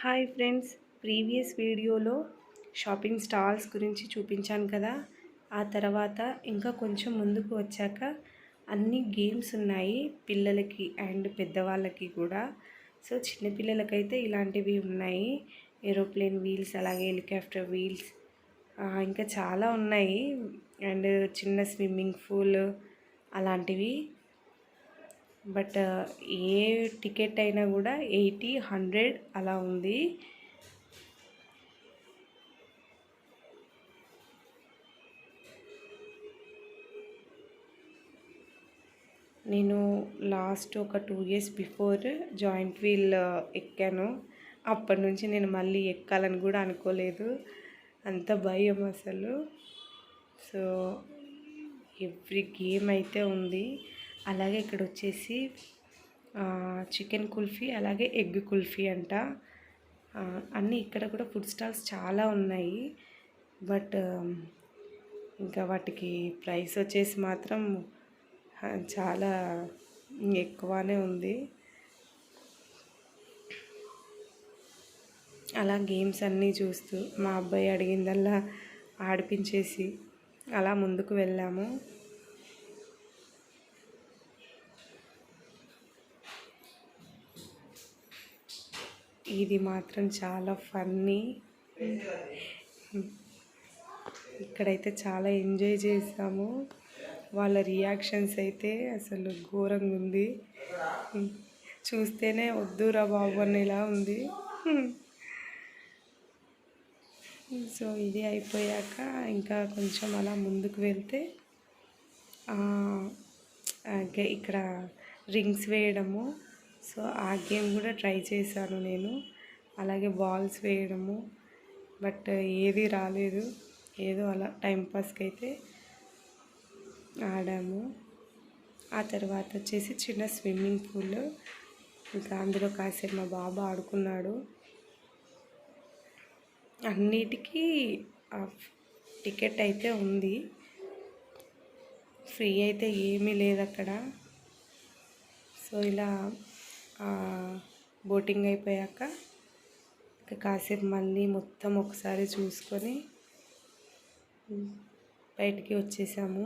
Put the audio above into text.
Hi friends, previous వీడియోలో shopping stalls గురించి చూపించాను కదా. ఆ తర్వాత ఇంకా కొంచెం ముందుకు వచ్చాక అన్ని గేమ్స్ ఉన్నాయి పిల్లలకి అండ్ పెద్దవాళ్ళకి కూడా. సో చిన్నపిల్లలకైతే ఇలాంటివి ఉన్నాయి, ఏరోప్లేన్ వీల్స్, అలాగే హెలికాప్టర్ వీల్స్, ఇంకా చాలా ఉన్నాయి. అండ్ చిన్న స్విమ్మింగ్ పూల్ అలాంటివి. బట్ ఏ టికెట్ అయినా కూడా 80-100 అలా ఉంది. నేను లాస్ట్ ఒక 2 years బిఫోర్ జాయింట్ వీల్ ఎక్కాను. అప్పటి నుంచి నేను మళ్ళీ ఎక్కాలని కూడా అనుకోలేదు, అంత భయం అసలు. సో ఎవ్రీ గేమ్ అయితే ఉంది. అలాగే ఇక్కడ వచ్చేసి చికెన్ కుల్ఫీ, అలాగే ఎగ్ కుల్ఫీ అంట. అన్నీ ఇక్కడ కూడా ఫుడ్ స్టాల్స్ చాలా ఉన్నాయి. బట్ ఇంకా వాటికి ప్రైస్ వచ్చేసి మాత్రం చాలా ఎక్కువనే ఉంది. అలా గేమ్స్ అన్నీ చూస్తూ మా అబ్బాయి అడిగిందల్లా ఆడిపించేసి అలా ముందుకు వెళ్ళాము. ఇది మాత్రం చాలా ఫన్నీ. ఇక్కడైతే చాలా ఎంజాయ్ చేసాము. వాళ్ళ రియాక్షన్స్ అయితే అసలు ఘోరంగా ఉంది. చూస్తేనే వద్దురా బాబు అనేలా ఉంది. సో ఇది అయిపోయాక ఇంకా కొంచెం అలా ముందుకు వెళ్తే ఇక్కడ రింగ్స్ వేయడము. సో ఆ గేమ్ కూడా ట్రై చేశాను నేను, అలాగే బాల్స్ వేయడము. బట్ ఏది రాలేదు, ఏదో అలా టైంపాస్కి అయితే ఆడాము. ఆ తర్వాత వచ్చేసి చిన్న స్విమ్మింగ్ పూల్, ఇంకా అందులో కాసేపు మా బాబు ఆడుకున్నాడు. అన్నిటికీ టికెట్ అయితే ఉంది, ఫ్రీ అయితే ఏమీ లేదు అక్కడ. సో ఇలా బోటింగ్ అయిపోయాక ఇంకా కాసేపు మళ్ళీ మొత్తం ఒకసారి చూసుకొని బయటికి వచ్చేసాము.